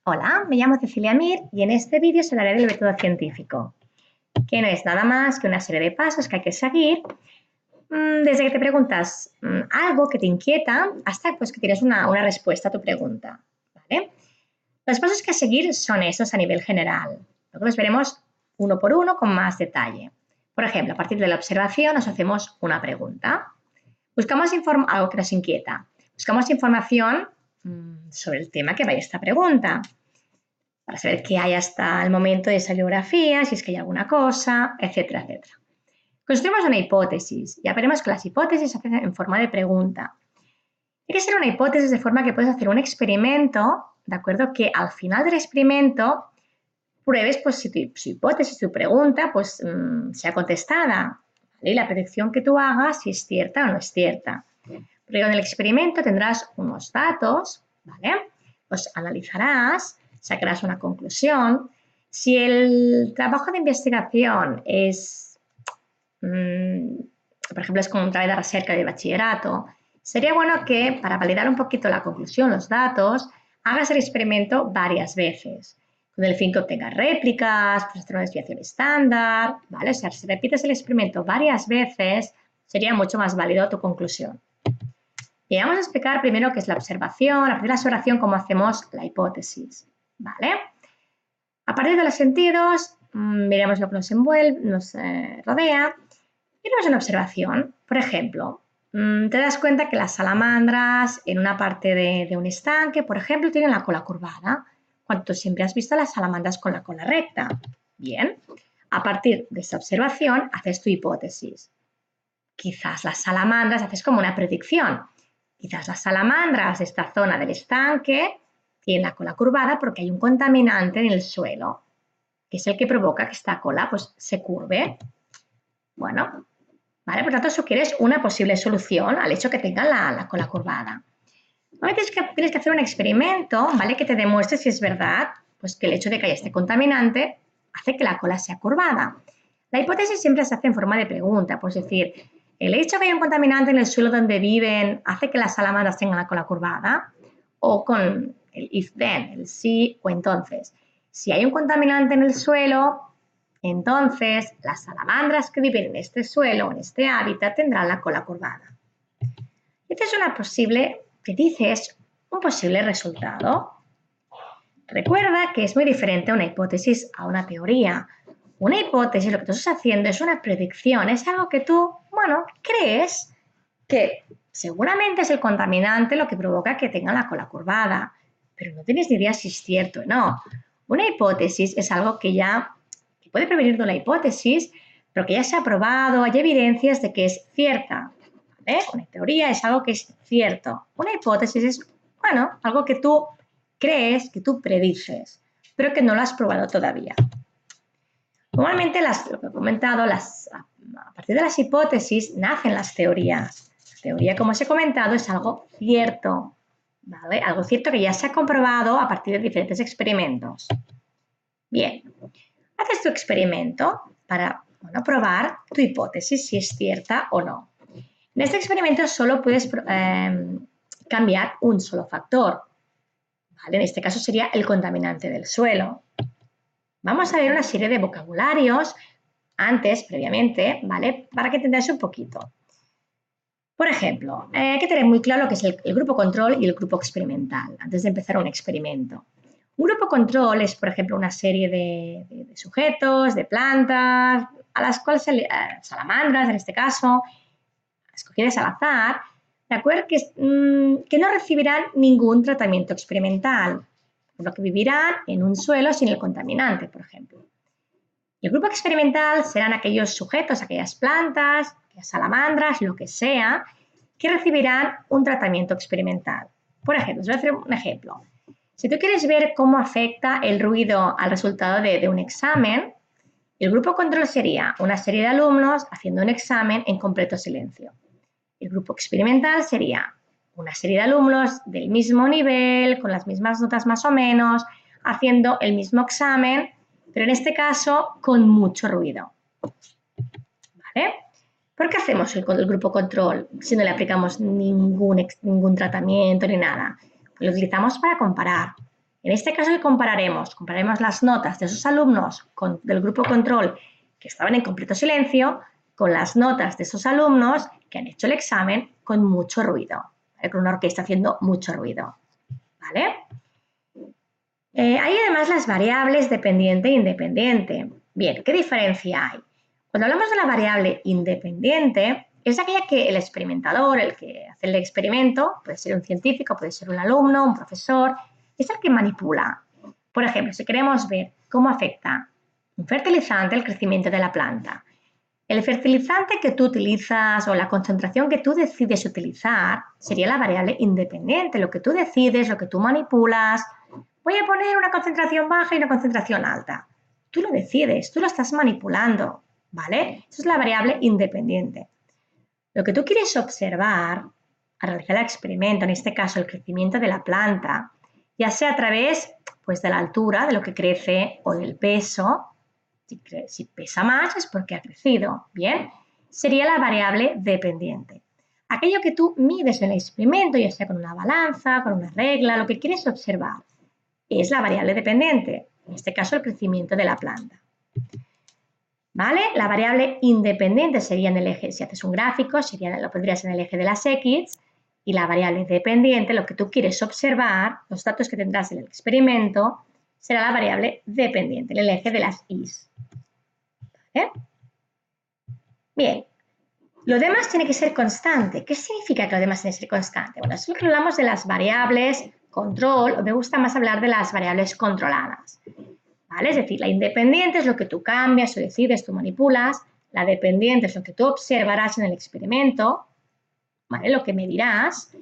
Hola, me llamo Cecilia Mir y en este vídeo os hablaré del método científico, que no es nada más que una serie de pasos que hay que seguir desde que te preguntas algo que te inquieta hasta pues, que tienes una respuesta a tu pregunta. ¿Vale? Los pasos que seguir son estos a nivel general. Luego los veremos uno por uno con más detalle. Por ejemplo, a partir de la observación nos hacemos una pregunta. Buscamos algo que nos inquieta. Buscamos información sobre el tema que vaya esta pregunta, para saber qué hay hasta el momento de esa biografía, si es que hay alguna cosa, etcétera, etcétera. Construimos una hipótesis. Ya veremos que las hipótesis se hacen en forma de pregunta. Tiene que ser una hipótesis de forma que puedes hacer un experimento, ¿de acuerdo? Que al final del experimento pruebes pues, si tu hipótesis, tu pregunta, pues sea contestada. ¿Vale? Y la predicción que tú hagas, si es cierta o no es cierta. Pero en el experimento tendrás unos datos, ¿vale? Los analizarás, sacarás una conclusión. Si el trabajo de investigación es, por ejemplo, es como un trabajo de recerca de bachillerato, sería bueno que para validar un poquito la conclusión, los datos, hagas el experimento varias veces, con el fin que obtengas réplicas, pues hacer una desviación estándar, ¿vale? O sea, si repites el experimento varias veces, sería mucho más válido tu conclusión. Y vamos a explicar primero qué es la observación, a partir de la observación cómo hacemos la hipótesis, ¿vale? A partir de los sentidos, miremos lo que nos envuelve, nos rodea y tenemos una observación. Por ejemplo, te das cuenta que las salamandras en una parte de un estanque, por ejemplo, tienen la cola curvada, cuando tú siempre has visto las salamandras con la cola recta. Bien, a partir de esa observación haces tu hipótesis. Quizás las salamandras, haces como una predicción. Quizás las salamandras de esta zona del estanque tienen la cola curvada porque hay un contaminante en el suelo, que es el que provoca que esta cola pues, se curve. Bueno, ¿vale? Por tanto, sugieres una posible solución al hecho que tengan la cola curvada. Tienes que hacer un experimento, ¿vale? Que te demuestre si es verdad pues, que el hecho de que haya este contaminante hace que la cola sea curvada. La hipótesis siempre se hace en forma de pregunta, pues decir, ¿el hecho de que haya un contaminante en el suelo donde viven hace que las salamandras tengan la cola curvada? O con el if then, el sí o entonces. Si hay un contaminante en el suelo, entonces las salamandras que viven en este suelo, en este hábitat, tendrán la cola curvada. Esta es una posible, te dices, un posible resultado. Recuerda que es muy diferente una hipótesis a una teoría. Una hipótesis, lo que tú estás haciendo es una predicción, es algo que tú, bueno, crees que seguramente es el contaminante lo que provoca que tenga la cola curvada, pero no tienes ni idea si es cierto o no. Una hipótesis es algo que ya que puede prevenir de una hipótesis, pero que ya se ha probado, hay evidencias de que es cierta. ¿Vale? Una teoría es algo que es cierto. Una hipótesis es, bueno, algo que tú crees, que tú predices, pero que no lo has probado todavía. Normalmente, lo que he comentado, a partir de las hipótesis nacen las teorías. La teoría, como os he comentado, es algo cierto, ¿vale? Algo cierto que ya se ha comprobado a partir de diferentes experimentos. Bien, haces tu experimento para probar tu hipótesis, si es cierta o no. En este experimento solo puedes cambiar un solo factor, ¿vale? En este caso sería el contaminante del suelo. Vamos a ver una serie de vocabularios antes, previamente, ¿vale? Para que entendáis un poquito. Por ejemplo, hay que tener muy claro lo que es el grupo control y el grupo experimental, antes de empezar un experimento. Un grupo control es, por ejemplo, una serie de sujetos, de plantas, a las cuales salamandras, en este caso, escogidas al azar, ¿de acuerdo? Que no recibirán ningún tratamiento experimental, por lo que vivirán en un suelo sin el contaminante, por ejemplo. El grupo experimental serán aquellos sujetos, aquellas plantas, aquellas salamandras, lo que sea, que recibirán un tratamiento experimental. Por ejemplo, os voy a hacer un ejemplo. Si tú quieres ver cómo afecta el ruido al resultado de un examen, el grupo control sería una serie de alumnos haciendo un examen en completo silencio. El grupo experimental sería una serie de alumnos del mismo nivel, con las mismas notas más o menos, haciendo el mismo examen, pero en este caso con mucho ruido. ¿Vale? ¿Por qué hacemos el grupo control si no le aplicamos ningún tratamiento ni nada? Lo utilizamos para comparar. En este caso, ¿qué compararemos? Compararemos las notas de esos alumnos del grupo control que estaban en completo silencio con las notas de esos alumnos que han hecho el examen con mucho ruido, ¿vale? Con una orquesta haciendo mucho ruido, ¿vale? Hay además las variables dependiente e independiente. Bien, ¿qué diferencia hay? Cuando hablamos de la variable independiente, es aquella que el experimentador, el que hace el experimento, puede ser un científico, puede ser un alumno, un profesor, es el que manipula. Por ejemplo, si queremos ver cómo afecta un fertilizante al crecimiento de la planta, el fertilizante que tú utilizas o la concentración que tú decides utilizar sería la variable independiente, lo que tú decides, lo que tú manipulas. Voy a poner una concentración baja y una concentración alta. Tú lo decides, tú lo estás manipulando, ¿vale? Eso es la variable independiente. Lo que tú quieres observar al realizar el experimento, en este caso el crecimiento de la planta, ya sea a través pues, de la altura, de lo que crece o del peso, si pesa más es porque ha crecido, ¿bien? Sería la variable dependiente. Aquello que tú mides en el experimento, ya sea con una balanza, con una regla, lo que quieres observar es la variable dependiente, en este caso el crecimiento de la planta. ¿Vale? La variable independiente sería en el eje, si haces un gráfico, lo pondrías en el eje de las X, y la variable dependiente, lo que tú quieres observar, los datos que tendrás en el experimento, será la variable dependiente, en el eje de las Y. ¿Vale? Bien, lo demás tiene que ser constante. ¿Qué significa que lo demás tiene que ser constante? Bueno, eso es lo que hablamos de las variables control, o me gusta más hablar de las variables controladas. ¿Vale? Es decir, la independiente es lo que tú cambias o decides, tú manipulas. La dependiente es lo que tú observarás en el experimento, ¿vale? Lo que medirás.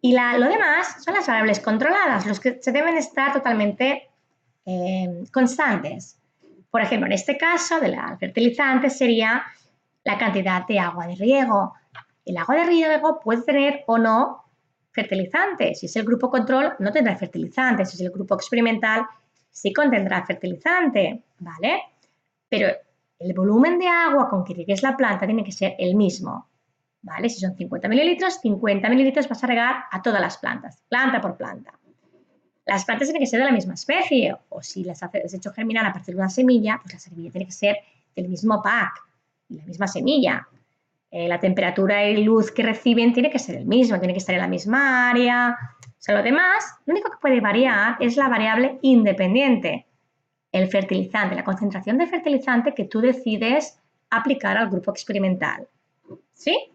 Y lo demás son las variables controladas, los que se deben estar totalmente constantes. Por ejemplo, en este caso del fertilizante sería la cantidad de agua de riego. El agua de riego puede tener o no fertilizante. Si es el grupo control, no tendrá fertilizante. Si es el grupo experimental, sí contendrá fertilizante, ¿vale? Pero el volumen de agua con que riegues la planta tiene que ser el mismo, ¿vale? Si son 50 mililitros, 50 mililitros vas a regar a todas las plantas, planta por planta. Las plantas tienen que ser de la misma especie, o si las has hecho germinar a partir de una semilla, pues la semilla tiene que ser del mismo pack, la misma semilla. La temperatura y luz que reciben tiene que ser el mismo, tiene que estar en la misma área. O sea, lo demás, lo único que puede variar es la variable independiente, el fertilizante, la concentración de fertilizante que tú decides aplicar al grupo experimental. ¿Sí?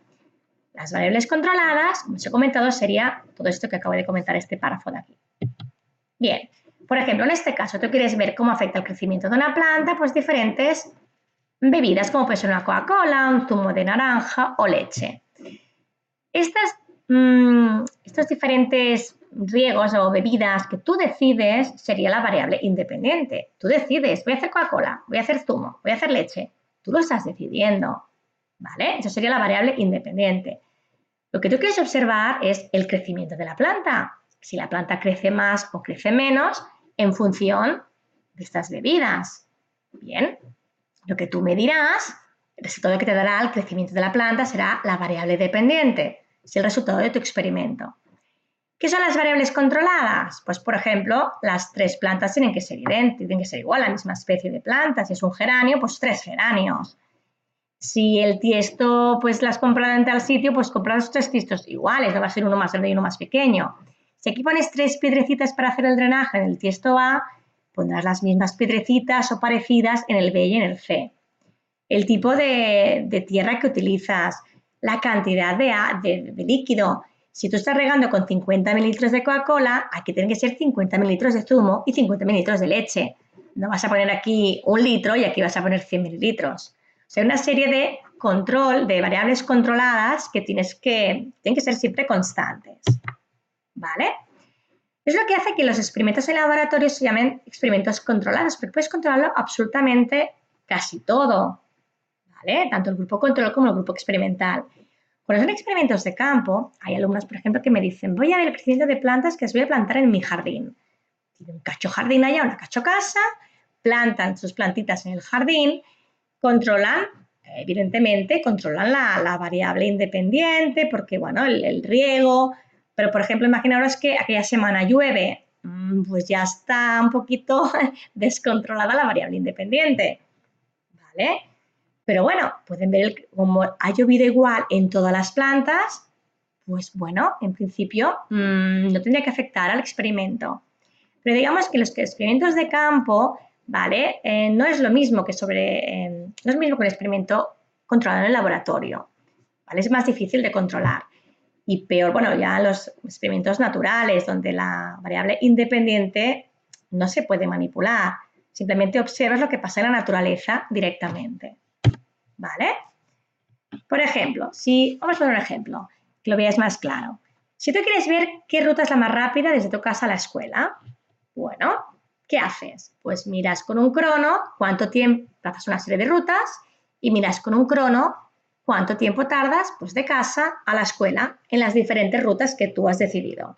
Las variables controladas, como os he comentado, sería todo esto que acabo de comentar, este párrafo de aquí. Bien, por ejemplo, en este caso, tú quieres ver cómo afecta el crecimiento de una planta, pues diferentes bebidas, como puede ser una Coca-Cola, un zumo de naranja o leche. Estos diferentes riegos o bebidas que tú decides sería la variable independiente. Tú decides, voy a hacer Coca-Cola, voy a hacer zumo, voy a hacer leche. Tú lo estás decidiendo, ¿vale? Eso sería la variable independiente. Lo que tú quieres observar es el crecimiento de la planta. Si la planta crece más o crece menos en función de estas bebidas. Bien, lo que tú medirás, el resultado que te dará el crecimiento de la planta será la variable dependiente. Es el resultado de tu experimento. ¿Qué son las variables controladas? Pues, por ejemplo, las 3 plantas tienen que ser idénticas, tienen que ser igual, la misma especie de planta. Si es un geranio, pues 3 geranios. Si el tiesto, pues las compras en tal sitio, pues compras los 3 tiestos iguales, no va a ser uno más grande y uno más pequeño. Si aquí pones 3 piedrecitas para hacer el drenaje en el tiesto A, pondrás las mismas piedrecitas o parecidas en el B y en el C. El tipo de tierra que utilizas, la cantidad de líquido. Si tú estás regando con 50 mililitros de Coca-Cola, aquí tienen que ser 50 mililitros de zumo y 50 mililitros de leche. No vas a poner aquí 1 litro y aquí vas a poner 100 mililitros. O sea, una serie de control, de variables controladas que tienen que ser siempre constantes. ¿Vale? Es lo que hace que los experimentos en laboratorio se llamen experimentos controlados, porque puedes controlarlo absolutamente casi todo. ¿Vale? Tanto el grupo control como el grupo experimental. Cuando son experimentos de campo, hay alumnos, por ejemplo, que me dicen, voy a ver el crecimiento de plantas que las voy a plantar en mi jardín. Tienen un cacho jardín allá, una cacho casa, plantan sus plantitas en el jardín, controlan, evidentemente, controlan la variable independiente, porque, bueno, el riego, pero, por ejemplo, imaginaros que aquella semana llueve pues ya está un poquito descontrolada la variable independiente, ¿vale? Pero bueno, pueden ver como ha llovido igual en todas las plantas, pues bueno, en principio no tendría que afectar al experimento. Pero digamos que los experimentos de campo, ¿vale? No es lo mismo que no es lo mismo que un experimento controlado en el laboratorio, ¿vale? Es más difícil de controlar. Y peor, bueno, ya los experimentos naturales, donde la variable independiente no se puede manipular. Simplemente observas lo que pasa en la naturaleza directamente, ¿vale? Por ejemplo, vamos a poner un ejemplo, que lo veáis más claro. Si tú quieres ver qué ruta es la más rápida desde tu casa a la escuela, bueno, ¿qué haces? Pues miras con un crono cuánto tiempo, haces una serie de rutas y miras con un crono cuánto tiempo tardas pues, de casa a la escuela en las diferentes rutas que tú has decidido.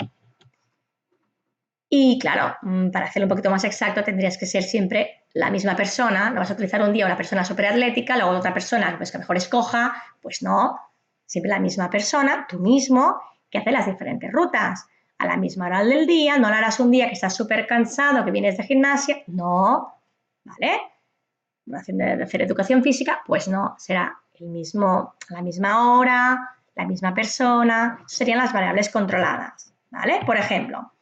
Y claro, para hacerlo un poquito más exacto tendrías que ser siempre la misma persona, no vas a utilizar un día una persona súper atlética, luego otra persona pues, que mejor escoja, pues no, siempre la misma persona, tú mismo, que hace las diferentes rutas a la misma hora del día, no lo harás un día que estás súper cansado, que vienes de gimnasia, no, ¿vale? De hacer educación física, pues no, será la misma hora, la misma persona, serían las variables controladas, ¿vale? Por ejemplo,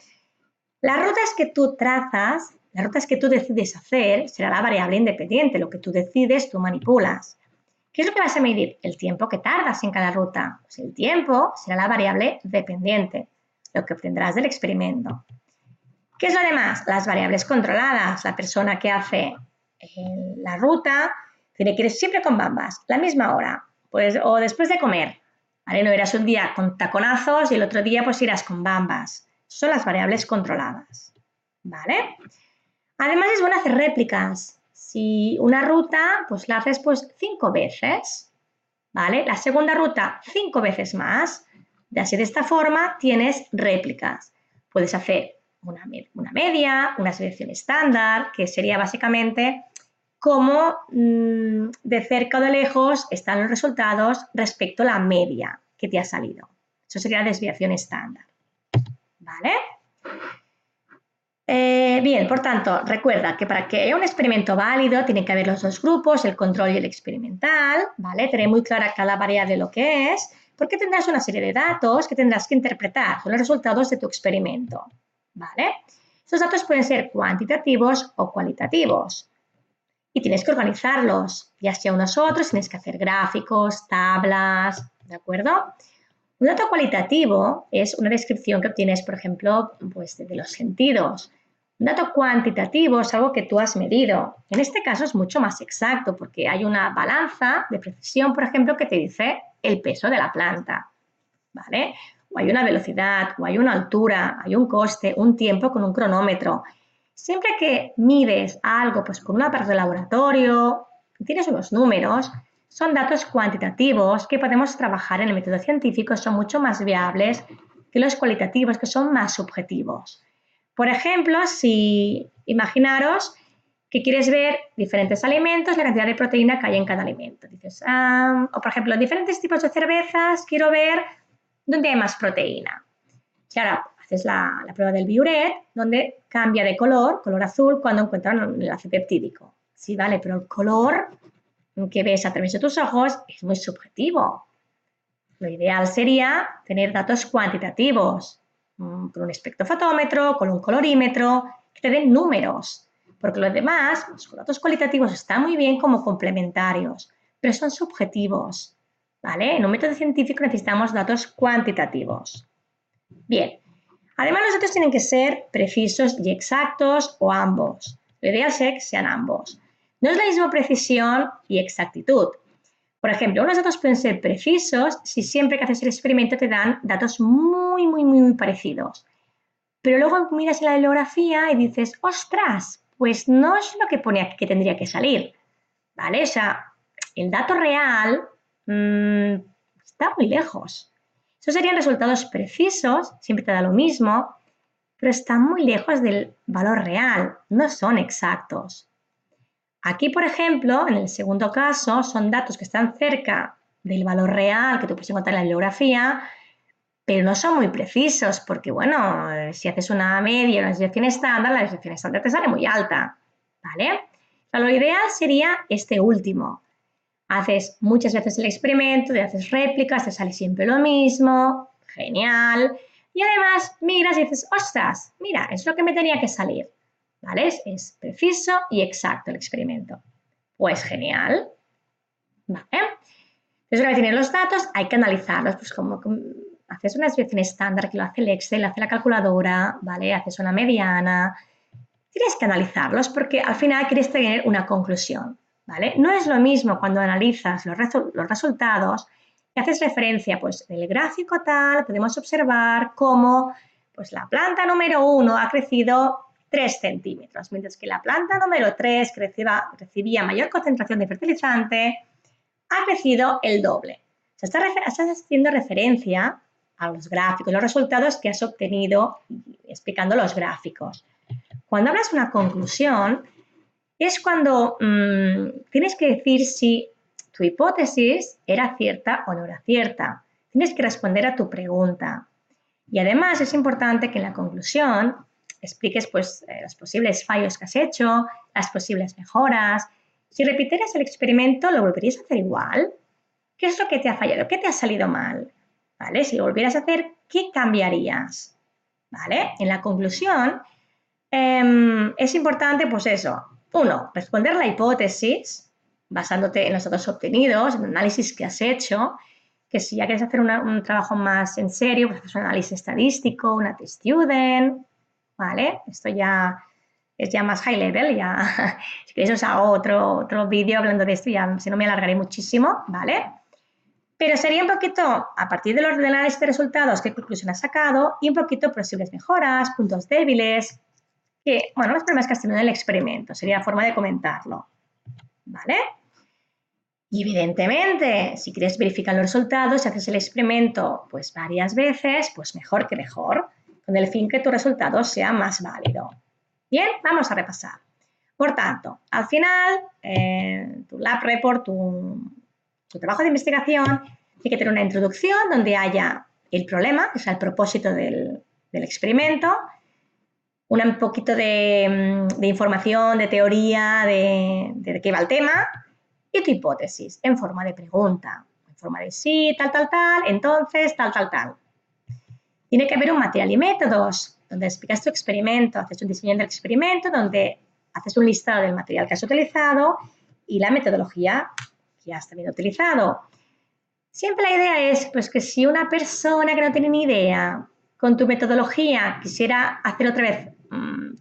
las rutas que tú trazas, las rutas que tú decides hacer, será la variable independiente, lo que tú decides, tú manipulas. ¿Qué es lo que vas a medir? El tiempo que tardas en cada ruta. Pues el tiempo será la variable dependiente, lo que obtendrás del experimento. ¿Qué es lo demás? Las variables controladas. La persona que hace la ruta tiene que ir siempre con bambas, la misma hora, pues, o después de comer. ¿Vale? No irás un día con taconazos y el otro día pues irás con bambas. Son las variables controladas. ¿Vale? Además es bueno hacer réplicas. Si una ruta pues la haces pues 5 veces, ¿vale? La segunda ruta 5 veces más. Así de esta forma tienes réplicas. Puedes hacer una media, una selección estándar, que sería básicamente cómo de cerca o de lejos están los resultados respecto a la media que te ha salido. Eso sería la desviación estándar. ¿Vale? Bien, por tanto, recuerda que para que haya un experimento válido tiene que haber los dos grupos, el control y el experimental, ¿vale? Tener muy clara cada variable lo que es, porque tendrás una serie de datos que tendrás que interpretar, son los resultados de tu experimento, ¿vale? Estos datos pueden ser cuantitativos o cualitativos y tienes que organizarlos, ya sea unos otros, tienes que hacer gráficos, tablas, ¿de acuerdo? Un dato cualitativo es una descripción que obtienes, por ejemplo, pues, de los sentidos. Un dato cuantitativo es algo que tú has medido. En este caso es mucho más exacto porque hay una balanza de precisión, por ejemplo, que te dice el peso de la planta, ¿vale? O hay una velocidad, o hay una altura, hay un coste, un tiempo con un cronómetro. Siempre que mides algo pues, con un aparato de laboratorio, tienes unos números, son datos cuantitativos que podemos trabajar en el método científico, son mucho más viables que los cualitativos, que son más subjetivos. Por ejemplo, si imaginaros que quieres ver diferentes alimentos, la cantidad de proteína que hay en cada alimento. Dices, o por ejemplo, diferentes tipos de cervezas, quiero ver dónde hay más proteína. Y ahora haces la prueba del Biuret, donde cambia de color azul, cuando encuentran el enlace peptídico. Sí, vale, pero el color que ves a través de tus ojos es muy subjetivo. Lo ideal sería tener datos cuantitativos, con un espectrofotómetro, con un colorímetro, que te den números, porque los demás, los datos cualitativos están muy bien como complementarios, pero son subjetivos, ¿vale? En un método científico necesitamos datos cuantitativos. Bien, además los datos tienen que ser precisos y exactos o ambos. Lo ideal es que sean ambos. No es la misma precisión y exactitud. Por ejemplo, unos datos pueden ser precisos si siempre que haces el experimento te dan datos muy parecidos. Pero luego miras en la bibliografía y dices, ostras, pues no es lo que pone aquí que tendría que salir. ¿Vale? O sea, el dato real está muy lejos. Esos serían resultados precisos, siempre te da lo mismo, pero están muy lejos del valor real, no son exactos. Aquí, por ejemplo, en el segundo caso, son datos que están cerca del valor real que tú puedes encontrar en la bibliografía, pero no son muy precisos porque, bueno, si haces una media o una desviación estándar, la desviación estándar te sale muy alta, ¿vale? Lo ideal sería este último. Haces muchas veces el experimento, te haces réplicas, te sale siempre lo mismo, genial. Y además miras y dices, ostras, mira, es lo que me tenía que salir, ¿vale? Es preciso y exacto el experimento. Pues genial, ¿vale? Entonces, una vez tienes los datos, hay que analizarlos, pues como haces una desviación estándar que lo hace el Excel, lo hace la calculadora, ¿vale? Haces una mediana, tienes que analizarlos porque al final quieres tener una conclusión, ¿vale? No es lo mismo cuando analizas los resultados y haces referencia, pues en el gráfico tal podemos observar cómo pues, la planta número 1 ha crecido 3 centímetros, mientras que la planta número 3 recibía mayor concentración de fertilizante, ha crecido el doble. O sea, estás haciendo referencia a los gráficos, los resultados que has obtenido explicando los gráficos. Cuando hablas una conclusión, es cuando tienes que decir si tu hipótesis era cierta o no era cierta. Tienes que responder a tu pregunta. Y además es importante que en la conclusión expliques pues, los posibles fallos que has hecho, las posibles mejoras. Si repitieras el experimento, ¿lo volverías a hacer igual? ¿Qué es lo que te ha fallado? ¿Qué te ha salido mal? ¿Vale? Si lo volvieras a hacer, ¿qué cambiarías? ¿Vale? En la conclusión, es importante, pues eso, uno, responder la hipótesis basándote en los datos obtenidos, en el análisis que has hecho, que si ya quieres hacer un trabajo más en serio, pues haces un análisis estadístico, una t-student, ¿vale? Esto ya es ya más high level, ya, si queréis os hago otro vídeo hablando de esto, ya si no me alargaré muchísimo, ¿vale? Pero sería un poquito, a partir del análisis de resultados, qué conclusión has sacado y un poquito posibles mejoras, puntos débiles, que, bueno, los problemas que has tenido en el experimento, sería la forma de comentarlo, ¿vale? Y evidentemente, si quieres verificar los resultados, si haces el experimento pues varias veces, pues mejor que mejor, con el fin que tu resultado sea más válido. Bien, vamos a repasar. Por tanto, al final, tu lab report, tu trabajo de investigación, tiene que tener una introducción donde haya el problema, o sea, el propósito del experimento, un poquito de información, de teoría, de qué va el tema, y tu hipótesis en forma de pregunta, en forma de sí, tal, tal, tal, entonces, tal, tal, tal. Tiene que haber un material y métodos, donde explicas tu experimento, haces un diseño del experimento, donde haces un listado del material que has utilizado y la metodología que has también utilizado. Siempre la idea es pues, que si una persona que no tiene ni idea con tu metodología quisiera hacer otra vez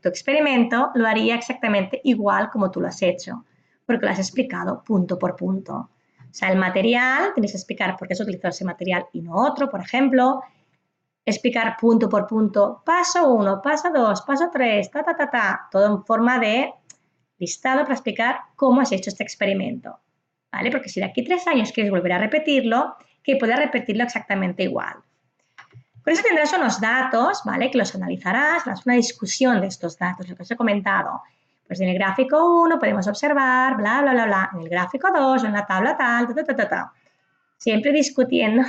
tu experimento, lo haría exactamente igual como tú lo has hecho, porque lo has explicado punto por punto. O sea, el material, tienes que explicar por qué has utilizado ese material y no otro, por ejemplo, explicar punto por punto, paso 1, paso 2, paso 3, ta, ta, ta, ta, todo en forma de listado para explicar cómo has hecho este experimento, ¿vale? Porque si de aquí 3 años quieres volver a repetirlo, que puedas repetirlo exactamente igual. Por eso tendrás unos datos, ¿vale? Que los analizarás, harás una discusión de estos datos, lo que os he comentado. Pues en el gráfico 1 podemos observar, bla, bla, bla, bla, en el gráfico 2, en la tabla tal, ta, ta, ta, ta, ta. Siempre discutiendo,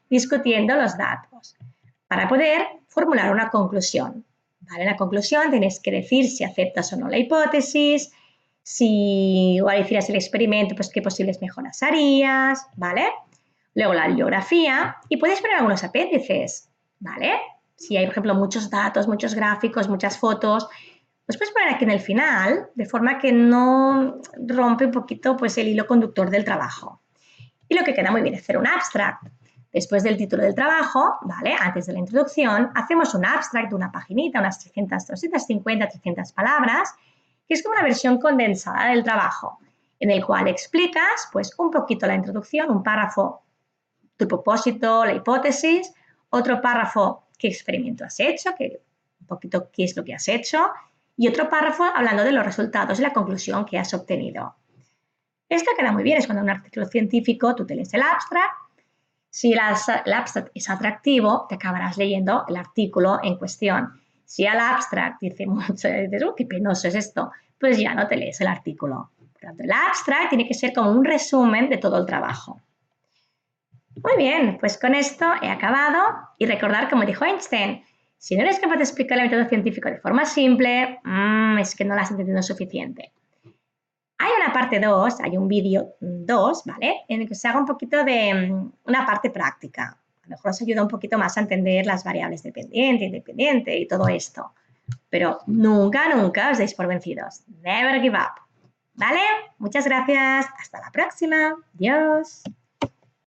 discutiendo los datos para poder formular una conclusión. ¿Vale? En la conclusión tienes que decir si aceptas o no la hipótesis, si igual hicieras el experimento, pues qué posibles mejoras harías, ¿vale? Luego la bibliografía y puedes poner algunos apéndices, ¿vale? Si hay, por ejemplo, muchos datos, muchos gráficos, muchas fotos, pues puedes poner aquí en el final, de forma que no rompe un poquito pues, el hilo conductor del trabajo. Y lo que queda muy bien es hacer un abstract. Después del título del trabajo, ¿vale? Antes de la introducción, hacemos un abstract de una paginita, unas 300, 250, 300 palabras, que es como una versión condensada del trabajo, en el cual explicas pues, un poquito la introducción, un párrafo, tu propósito, la hipótesis, otro párrafo, qué experimento has hecho, un poquito qué es lo que has hecho, y otro párrafo hablando de los resultados y la conclusión que has obtenido. Esto queda muy bien, es cuando en un artículo científico tú te lees el abstract. Si el abstract es atractivo, te acabarás leyendo el artículo en cuestión. Si el abstract dice mucho, dices, qué penoso es esto, pues ya no te lees el artículo. Por tanto, el abstract tiene que ser como un resumen de todo el trabajo. Muy bien, pues con esto he acabado y recordar, como dijo Einstein, si no eres capaz de explicar el método científico de forma simple, es que no lo has entendido suficiente. Hay una parte 2, hay un vídeo 2, ¿vale? En el que se haga un poquito de una parte práctica. A lo mejor os ayuda un poquito más a entender las variables dependiente, independiente y todo esto. Pero nunca, nunca os deis por vencidos. Never give up. ¿Vale? Muchas gracias. Hasta la próxima. Adiós.